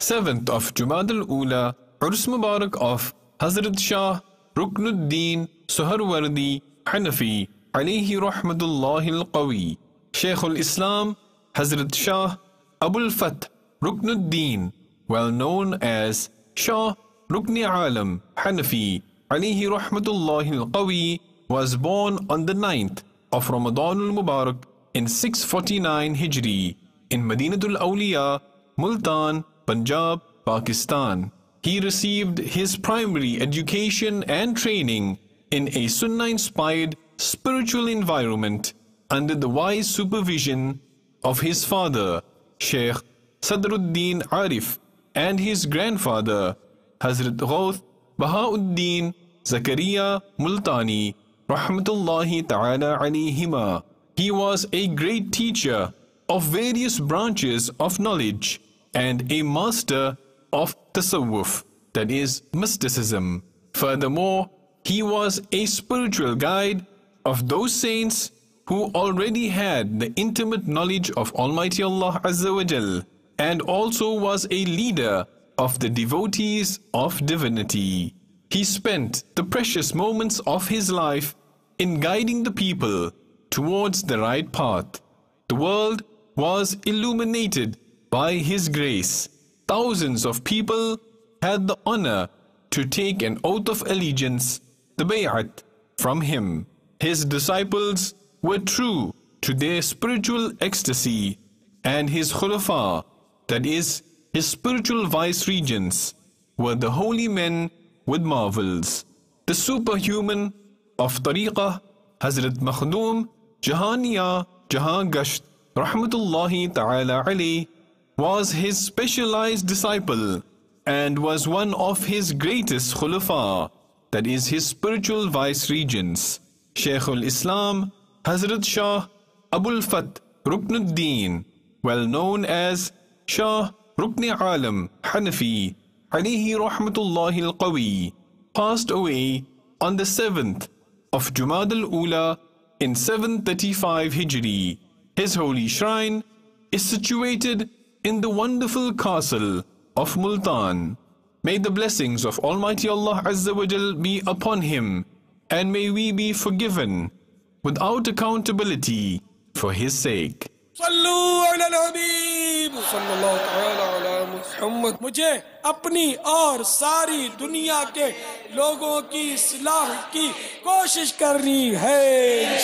7th of Jumad al-Ula, Urs Mubarak of Hazrat Shah Ruknuddin Suharwardi Hanafi alayhi rahmatullahi al-Qawi, Shaykh al-Islam Hazrat Shah Abul Fath Ruknuddin, well known as Shah Rukni Alam Hanafi alayhi rahmatullahi al-Qawi, was born on the 9th of Ramadan al-Mubarak in 649 Hijri in Madinatul Awliya, Multan, Punjab, Pakistan. He received his primary education and training in a Sunnah-inspired spiritual environment under the wise supervision of his father, Sheikh Sadruddin Arif, and his grandfather, Hazrat Ghawth Bahauddin Zakaria Multani, rahmatullahi ta'ala alayhima. He was a great teacher of various branches of knowledge and a master of tasawwuf, that is mysticism. Furthermore, he was a spiritual guide of those saints who already had the intimate knowledge of Almighty Allah Azza wa Jal, and also was a leader of the devotees of divinity. He spent the precious moments of his life in guiding the people towards the right path. The world was illuminated by his grace. Thousands of people had the honor to take an oath of allegiance, the bay'at, from him. His disciples were true to their spiritual ecstasy, and his khulafa, that is, his spiritual vice-regents, were the holy men with marvels. The superhuman of Tariqah, Hazrat Makhdoom Jahaniya Jahan Gasht rahmatullahi ta'ala alayh, was his specialized disciple and was one of his greatest khulafa, that is, his spiritual vice-regents. Shaykh al-Islam Hazrat Shah Abul Fath Ruknuddin, well known as Shah Rukni Alam Hanafi alayhi rahmatullahi al-Qawi, passed away on the 7th of Jumad al-Ula in 735 Hijri. His holy shrine is situated in the wonderful castle of Multan. May the blessings of Almighty Allah Azza wa Jal be upon him, and may we be forgiven without accountability for his sake. मुझे अपनी और सारी दुनिया के लोगों की इस्लाह की कोशिश करनी है।